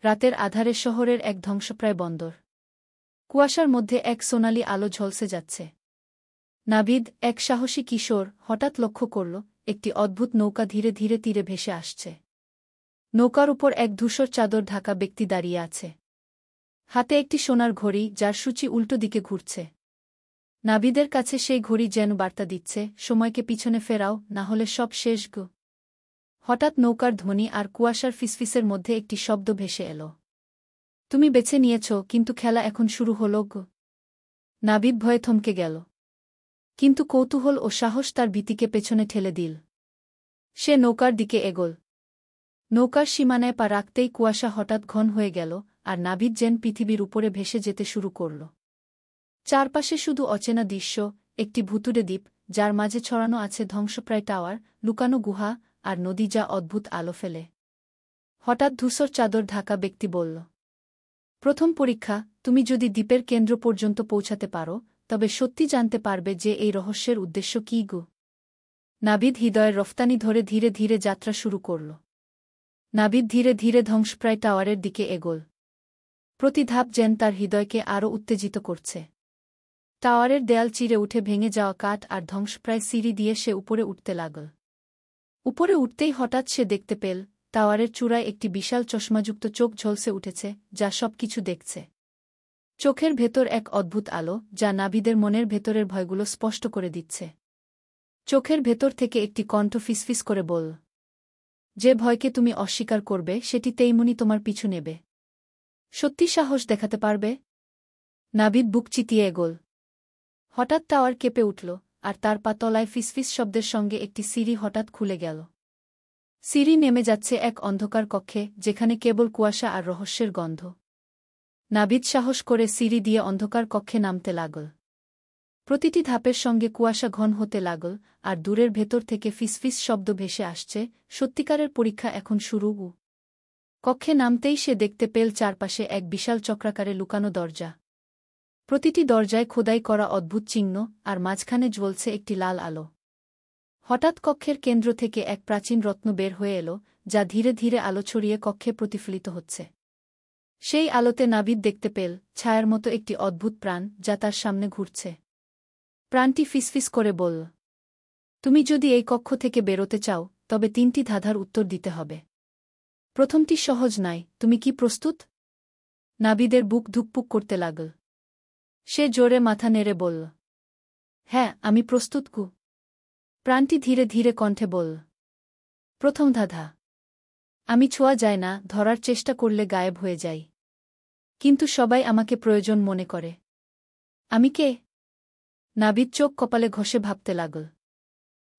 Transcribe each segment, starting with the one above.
রাতের আধারে শহরের এক ধ্বংসপ্রায় বন্দর। কুয়াশার মধ্যে এক সোনালি আলো ঝলসে যাচ্ছে। নাভিদ, এক সাহসী কিশোর, হঠাৎ লক্ষ্য করল একটি অদ্ভুত নৌকা ধীরে ধীরে তীরে ভেসে আসছে। নৌকার উপর এক ধূসর চাদর ঢাকা ব্যক্তি দাঁড়িয়ে আছে। হাতে একটি সোনার ঘড়ি, যার সূচি উল্টো দিকে ঘুরছে। নাভিদের কাছে সেই ঘড়ি যেন বার্তা দিচ্ছে, সময়কে পিছনে ফেরাও, না হলে সব শেষ গো। হঠাৎ নৌকার ধ্বনি আর কুয়াশার ফিসফিসের মধ্যে একটি শব্দ ভেসে এল। তুমি বেছে নিয়েছ, কিন্তু খেলা এখন শুরু হল গো। নাভিদ ভয়ে থমকে গেল। কিন্তু কৌতূহল ও সাহস তার ভীতিকে পেছনে ঠেলে দিল। সে নৌকার দিকে এগোল। নৌকার সীমানায় পা রাখতেই কুয়াশা হঠাৎ ঘন হয়ে গেল, আর নাভিদ যেন পৃথিবীর উপরে ভেসে যেতে শুরু করল। চারপাশে শুধু অচেনা দৃশ্য, একটি ভুতুড়ে দ্বীপ, যার মাঝে ছড়ানো আছে ধ্বংসপ্রায় টাওয়ার, লুকানো গুহা, আর নদী যা অদ্ভুত আলো ফেলে। হঠাৎ ধূসর চাদর ঢাকা ব্যক্তি বলল, প্রথম পরীক্ষা, তুমি যদি দ্বীপের কেন্দ্র পর্যন্ত পৌঁছাতে পারো, তবে সত্যি জানতে পারবে যে এই রহস্যের উদ্দেশ্য কী গো। নাভিদ হৃদয়ের রফতানি ধরে ধীরে ধীরে যাত্রা শুরু করল। নাভিদ ধীরে ধীরে ধ্বংসপ্রায় টাওয়ারের দিকে এগোল। প্রতি ধাপ যেন তার হৃদয়কে আরও উত্তেজিত করছে। টাওয়ারের দেয়াল চিরে উঠে ভেঙে যাওয়া কাঠ আর ধ্বংসপ্রায় সিঁড়ি দিয়ে সে উপরে উঠতে লাগল। উপরে উঠতেই হঠাৎ সে দেখতে পেল, টাওয়ারের চূড়ায় একটি বিশাল চশমাযুক্ত চোখ ঝলসে উঠেছে, যা সব কিছু দেখছে। চোখের ভেতর এক অদ্ভুত আলো, যা নাভিদের মনের ভেতরের ভয়গুলো স্পষ্ট করে দিচ্ছে। চোখের ভেতর থেকে একটি কণ্ঠ ফিসফিস করে বলল, যে ভয়কে তুমি অস্বীকার করবে সেটি তেইমুনি তোমার পিছু নেবে। সত্যি সাহস দেখাতে পারবে? নাভিদ বুক চিতিয়ে এগোল। হঠাৎ টাওয়ার কেঁপে উঠল, আর তার পা তলায় ফিসফিস শব্দের সঙ্গে একটি সিঁড়ি হঠাৎ খুলে গেল। সিঁড়ি নেমে যাচ্ছে এক অন্ধকার কক্ষে, যেখানে কেবল কুয়াশা আর রহস্যের গন্ধ। নাভিদ সাহস করে সিঁড়ি দিয়ে অন্ধকার কক্ষে নামতে লাগল। প্রতিটি ধাপের সঙ্গে কুয়াশা ঘন হতে লাগল, আর দূরের ভেতর থেকে ফিসফিস শব্দ ভেসে আসছে, সত্যিকারের পরীক্ষা এখন শুরু। কক্ষে নামতেই সে দেখতে পেল চারপাশে এক বিশাল চক্রাকারে লুকানো দরজা। প্রতিটি দরজায় খোদাই করা অদ্ভুত চিহ্ন, আর মাঝখানে জ্বলছে একটি লাল আলো। হঠাৎ কক্ষের কেন্দ্র থেকে এক প্রাচীন রত্ন বের হয়ে এল, যা ধীরে ধীরে আলো ছড়িয়ে কক্ষে প্রতিফলিত হচ্ছে। সেই আলোতে নাভিদ দেখতে পেল ছায়ার মতো একটি অদ্ভুত প্রাণ, যা তার সামনে ঘুরছে। প্রাণটি ফিসফিস করে বলল, তুমি যদি এই কক্ষ থেকে বেরোতে চাও, তবে 3টি ধাঁধার উত্তর দিতে হবে। প্রথমটি সহজ নয়, তুমি কি প্রস্তুত? নাভিদের বুক ধুকপুক করতে লাগল। সে জোরে মাথা নেড়ে বলল, হ্যাঁ, আমি প্রস্তুত কু। প্রাণটি ধীরে ধীরে কণ্ঠে বলল, প্রথম ধাঁধা, আমি ছোঁয়া যায় না, ধরার চেষ্টা করলে গায়েব হয়ে যাই। কিন্তু সবাই আমাকে প্রয়োজন মনে করে। আমি কে? নাভিদ চোখ কপালে ঘষে ভাবতে লাগল।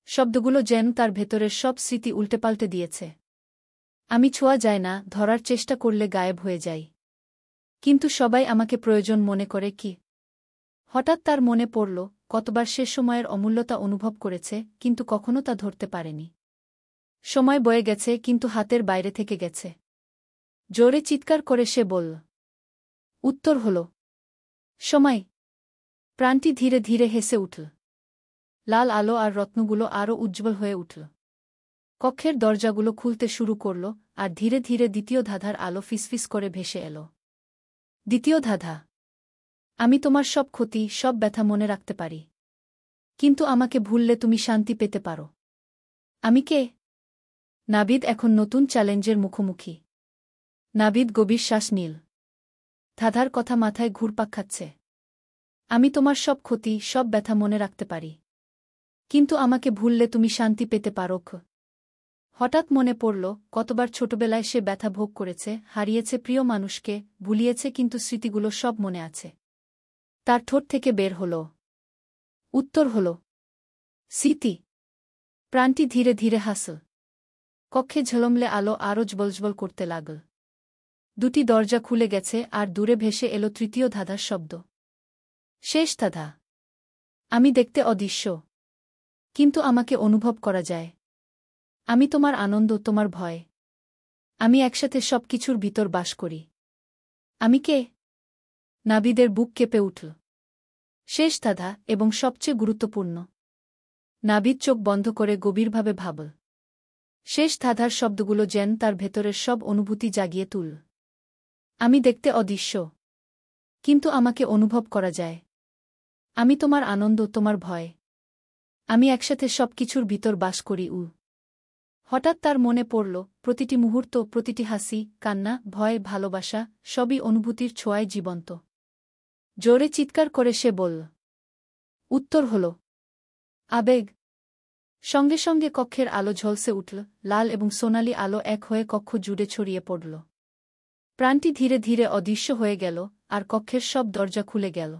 শব্দগুলো যেন তার ভেতরের সব স্মৃতি উল্টেপাল্টে দিয়েছে। আমি ছোঁয়া যায় না, ধরার চেষ্টা করলে গায়েব হয়ে যাই। কিন্তু সবাই আমাকে প্রয়োজন মনে করে কি? হঠাৎ তার মনে পড়ল, কতবার সে সময়ের অমূল্যতা অনুভব করেছে, কিন্তু কখনো তা ধরতে পারেনি। সময় বয়ে গেছে, কিন্তু হাতের বাইরে থেকে গেছে। জোরে চিৎকার করে সে বলল, উত্তর হল সময়। প্রাণটি ধীরে ধীরে হেসে উঠল। লাল আলো আর রত্নগুলো আরও উজ্জ্বল হয়ে উঠল। কক্ষের দরজাগুলো খুলতে শুরু করল, আর ধীরে ধীরে দ্বিতীয় ধাঁধার আলো ফিসফিস করে ভেসে এল। দ্বিতীয় ধাঁধা, আমি তোমার সব ক্ষতি, সব ব্যথা মনে রাখতে পারি। কিন্তু আমাকে ভুললে তুমি শান্তি পেতে পারো। আমি কে? নাভিদ এখন নতুন চ্যালেঞ্জের মুখোমুখি। নাভিদ গভীর শ্বাস নিল। ধাঁধার কথা মাথায় ঘুরপাক খাচ্ছে। আমি তোমার সব ক্ষতি, সব ব্যথা মনে রাখতে পারি। কিন্তু আমাকে ভুললে তুমি শান্তি পেতে পারো। হঠাৎ মনে পড়ল, কতবার ছোটবেলায় সে ব্যথা ভোগ করেছে, হারিয়েছে প্রিয় মানুষকে, ভুলিয়েছে, কিন্তু স্মৃতিগুলো সব মনে আছে। তার ঠোঁট থেকে বের হল, উত্তর হল স্মৃতি। প্রাণটি ধীরে ধীরে হাসল। কক্ষে ঝলমলে আলো আরও জ্বলজ্বল করতে লাগল। 2টি দরজা খুলে গেছে, আর দূরে ভেসে এলো তৃতীয় ধাঁধার শব্দ। শেষ ধাঁধা, আমি দেখতে অদৃশ্য, কিন্তু আমাকে অনুভব করা যায়। আমি তোমার আনন্দ, তোমার ভয়। আমি একসাথে সব কিছুর ভিতর বাস করি। আমি কে? নাভিদের বুক কেঁপে উঠল। শেষ ধাঁধা, এবং সবচেয়ে গুরুত্বপূর্ণ। নাভিদ চোখ বন্ধ করে গভীরভাবে ভাবল। শেষ ধাঁধার শব্দগুলো যেন তার ভেতরের সব অনুভূতি জাগিয়ে তুলল। আমি দেখতে অদৃশ্য, কিন্তু আমাকে অনুভব করা যায়। আমি তোমার আনন্দ, তোমার ভয়। আমি একসাথে সবকিছুর ভিতর বাস করি। হঠাৎ তার মনে পড়ল, প্রতিটি মুহূর্ত, প্রতিটি হাসি, কান্না, ভয়, ভালোবাসা, সবই অনুভূতির ছোঁয়ায় জীবন্ত। জোরে চিৎকার করে সে বলল। উত্তর হল আবেগ। সঙ্গে সঙ্গে কক্ষের আলো ঝলসে উঠল, লাল এবং সোনালি আলো এক হয়ে কক্ষ জুড়ে ছড়িয়ে পড়ল। প্রাণটি ধীরে ধীরে অদৃশ্য হয়ে গেল, আর কক্ষের সব দরজা খুলে গেল।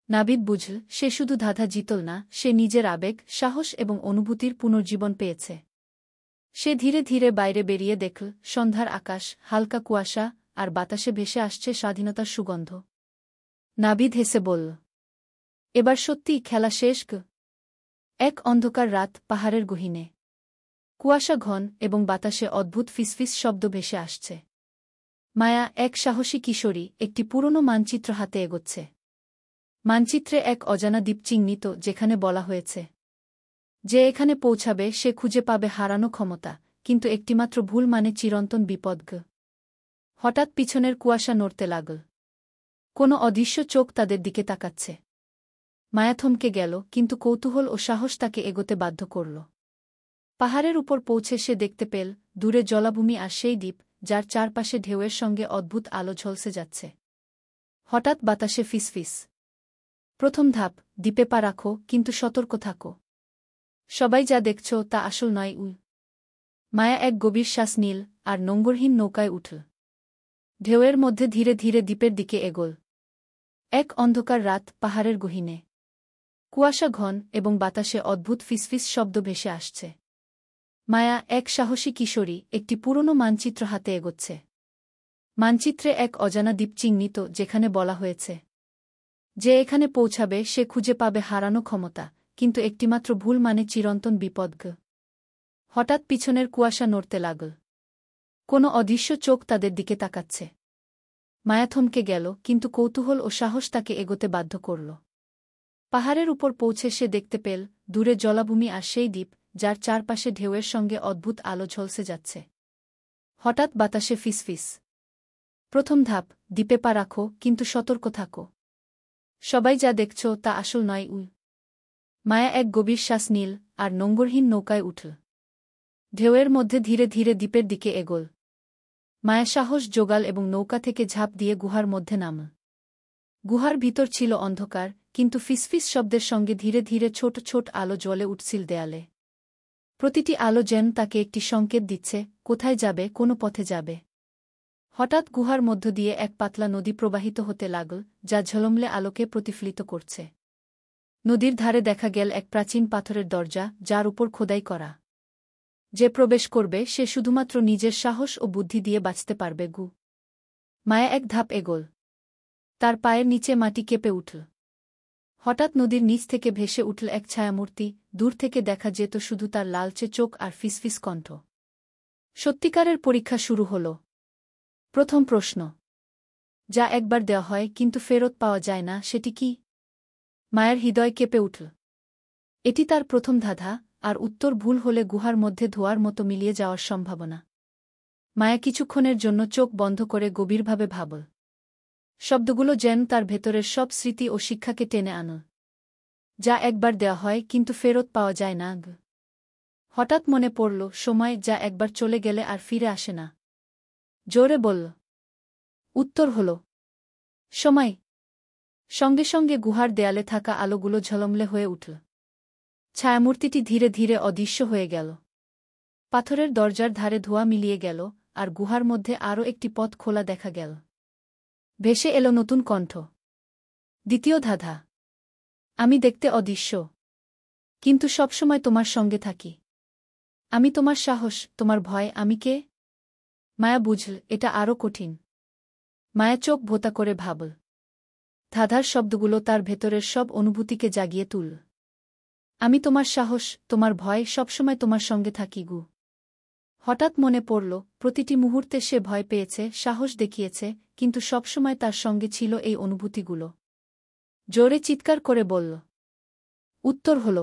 নাবিদ বুঝল, সে শুধু ধাঁধা জিতল না, সে নিজের আবেগ, সাহস এবং অনুভূতির পুনর্জীবন পেয়েছে। সে ধীরে ধীরে বাইরে বেরিয়ে দেখল, সন্ধ্যার আকাশ, হালকা কুয়াশা, আর বাতাসে ভেসে আসছে স্বাধীনতার সুগন্ধ। নাবিদ হেসে বলল, এবার সত্যিই খেলা শেষ। এক অন্ধকার রাত, পাহাড়ের গহীনে। কুয়াশা ঘন এবং বাতাসে অদ্ভুত ফিসফিস শব্দ ভেসে আসছে। মায়া, এক সাহসী কিশোরী, একটি পুরনো মানচিত্র হাতে এগোচ্ছে। মানচিত্রে এক অজানা দ্বীপ চিহ্নিত, যেখানে বলা হয়েছে, যে এখানে পৌঁছাবে সে খুঁজে পাবে হারানো ক্ষমতা, কিন্তু একটিমাত্র ভুল মানে চিরন্তন বিপদ। হঠাৎ পিছনের কুয়াশা নড়তে লাগল। কোনো অদৃশ্য চোখ তাদের দিকে তাকাচ্ছে। মায়া থমকে গেল, কিন্তু কৌতূহল ও সাহস তাকে এগোতে বাধ্য করল। পাহাড়ের উপর পৌঁছে সে দেখতে পেল, দূরে জলাভূমি আর সেই দ্বীপ, যার চারপাশে ঢেউয়ের সঙ্গে অদ্ভুত আলো ঝলসে যাচ্ছে। হঠাৎ বাতাসে ফিসফিস। প্রথম ধাপ, দ্বীপে পা রাখো, কিন্তু সতর্ক থাকো। সবাই যা দেখছ তা আসল নয়। মায়া এক গভীর শ্বাস নিল, আর নোঙরহীন নৌকায় উঠল। ঢেউয়ের মধ্যে ধীরে ধীরে দ্বীপের দিকে এগোল। এক অন্ধকার রাত, পাহাড়ের গহীনে। কুয়াশা ঘন এবং বাতাসে অদ্ভুত ফিসফিস শব্দ ভেসে আসছে। মায়া, এক সাহসী কিশোরী, একটি পুরনো মানচিত্র হাতে এগোচ্ছে। মানচিত্রে এক অজানা দ্বীপ চিহ্নিত, যেখানে বলা হয়েছে, যে এখানে পৌঁছাবে সে খুঁজে পাবে হারানো ক্ষমতা, কিন্তু একটিমাত্র ভুল মানে চিরন্তন বিপদ। হঠাৎ পিছনের কুয়াশা নড়তে লাগল। কোনো অদৃশ্য চোখ তাদের দিকে তাকাচ্ছে। মায়া থমকে গেল, কিন্তু কৌতূহল ও সাহস তাকে এগোতে বাধ্য করল। পাহাড়ের উপর পৌঁছে সে দেখতে পেল, দূরে জলাভূমি আর সেই দ্বীপ, যার চারপাশে ঢেউয়ের সঙ্গে অদ্ভুত আলো ঝলসে যাচ্ছে। হঠাৎ বাতাসে ফিসফিস। প্রথম ধাপ, দ্বীপে পা রাখো, কিন্তু সতর্ক থাকো। সবাই যা দেখছ তা আসল নয়। মায়া এক গভীর শ্বাস নিল, আর নোঙরহীন নৌকায় উঠল। ঢেউয়ের মধ্যে ধীরে ধীরে দ্বীপের দিকে এগোল। মায়া সাহস জোগাল এবং নৌকা থেকে ঝাঁপ দিয়ে গুহার মধ্যে নামল। গুহার ভিতর ছিল অন্ধকার, কিন্তু ফিসফিস শব্দের সঙ্গে ধীরে ধীরে ছোট ছোট আলো জ্বলে উঠছিল দেয়ালে। প্রতিটি আলো যেন তাকে একটি সংকেত দিচ্ছে, কোথায় যাবে, কোন পথে যাবে। হঠাৎ গুহার মধ্য দিয়ে এক পাতলা নদী প্রবাহিত হতে লাগল, যা ঝলমলে আলোকে প্রতিফলিত করছে। নদীর ধারে দেখা গেল এক প্রাচীন পাথরের দরজা, যার উপর খোদাই করা, যে প্রবেশ করবে সে শুধুমাত্র নিজের সাহস ও বুদ্ধি দিয়ে বাঁচতে পারবে। মায়া এক ধাপ এগোল। তার পায়ের নিচে মাটি কেঁপে উঠল। হঠাৎ নদীর নিচ থেকে ভেসে উঠল এক ছায়ামূর্তি, দূর থেকে দেখা যেত শুধু তার লালচে চোখ আর ফিসফিস কণ্ঠ। সত্যিকারের পরীক্ষা শুরু হল। প্রথম প্রশ্ন, যা একবার দেওয়া হয় কিন্তু ফেরত পাওয়া যায় না, সেটি কি? মায়ের হৃদয় কেঁপে উঠল। এটি তার প্রথম ধাঁধা, আর উত্তর ভুল হলে গুহার মধ্যে ধোঁয়ার মতো মিলিয়ে যাওয়ার সম্ভাবনা। মায়া কিছুক্ষণের জন্য চোখ বন্ধ করে গভীরভাবে ভাবল। শব্দগুলো যেন তার ভেতরের সব স্মৃতি ও শিক্ষাকে টেনে আনল। যা একবার দেওয়া হয় কিন্তু ফেরত পাওয়া যায় না। হঠাৎ মনে পড়ল, সময় যা একবার চলে গেলে আর ফিরে আসে না। জোরে বলল। উত্তর হল সময়। সঙ্গে সঙ্গে গুহার দেয়ালে থাকা আলোগুলো ঝলমলে হয়ে উঠল। ছায়ামূর্তিটি ধীরে ধীরে অদৃশ্য হয়ে গেল। পাথরের দরজার ধারে ধোঁয়া মিলিয়ে গেল, আর গুহার মধ্যে আরও একটি পথ খোলা দেখা গেল। ভেসে এলো নতুন কণ্ঠ। দ্বিতীয় ধাঁধা, আমি দেখতে অদৃশ্য, কিন্তু সবসময় তোমার সঙ্গে থাকি। আমি তোমার সাহস, তোমার ভয়। আমি কে? মায়া বুঝল এটা আরও কঠিন। মায়া চোখ ভোঁতা করে ভাবল। ধাঁধার শব্দগুলো তার ভেতরের সব অনুভূতিকে জাগিয়ে তুলল। আমি তোমার সাহস, তোমার ভয়, সবসময় তোমার সঙ্গে থাকি। হঠাৎ মনে পড়ল, প্রতিটি মুহূর্তে সে ভয় পেয়েছে, সাহস দেখিয়েছে, কিন্তু সবসময় তার সঙ্গে ছিল এই অনুভূতিগুলো। জোরে চিৎকার করে বলল। উত্তর হল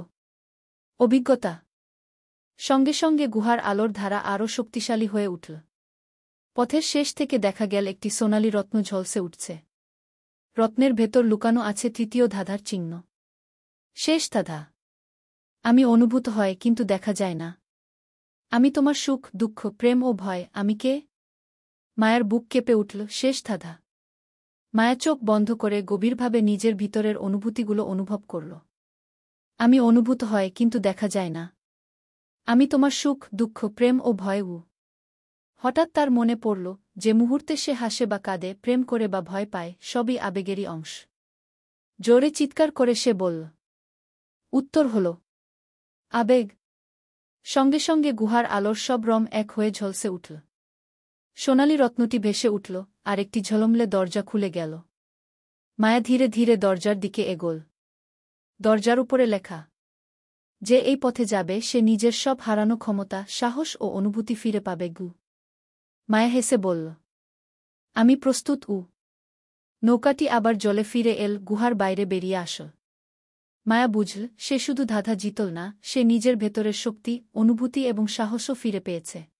অভিজ্ঞতা। সঙ্গে সঙ্গে গুহার আলোর ধারা আরও শক্তিশালী হয়ে উঠল। পথের শেষ থেকে দেখা গেল একটি সোনালি রত্ন ঝলসে উঠছে। রত্নের ভেতর লুকানো আছে তৃতীয় ধাঁধার চিহ্ন। শেষ ধাঁধা। আমি অনুভূত হয় কিন্তু দেখা যায় না। আমি তোমার সুখ, দুঃখ, প্রেম ও ভয়, আমি কে? মায়ার বুক কেঁপে উঠল। শেষ ধাঁধা। মায়া চোখ বন্ধ করে গভীরভাবে নিজের ভিতরের অনুভূতিগুলো অনুভব করল। আমি অনুভূত হয় কিন্তু দেখা যায় না। আমি তোমার সুখ, দুঃখ, প্রেম ও ভয়। হঠাৎ তার মনে পড়ল, যে মুহূর্তে সে হাসে বা কাঁদে, প্রেম করে বা ভয় পায়, সবই আবেগেরই অংশ। জোরে চিৎকার করে সে বলল। উত্তর হল আবেগ। সঙ্গে সঙ্গে গুহার আলোর সব রং এক হয়ে ঝলসে উঠল। সোনালি রত্নটি ভেসে উঠল, আর একটি ঝলমলে দরজা খুলে গেল। মায়া ধীরে ধীরে দরজার দিকে এগোল। দরজার উপরে লেখা, যে এই পথে যাবে সে নিজের সব হারানো ক্ষমতা, সাহস ও অনুভূতি ফিরে পাবে। মায়া হেসে বলল, আমি প্রস্তুত। নৌকাটি আবার জলে ফিরে এল, গুহার বাইরে বেরিয়ে আসল। মায়া বুঝল, সে শুধু ধাঁধা জিতল না, সে নিজের ভেতরের শক্তি, অনুভূতি এবং সাহসও ফিরে পেয়েছে।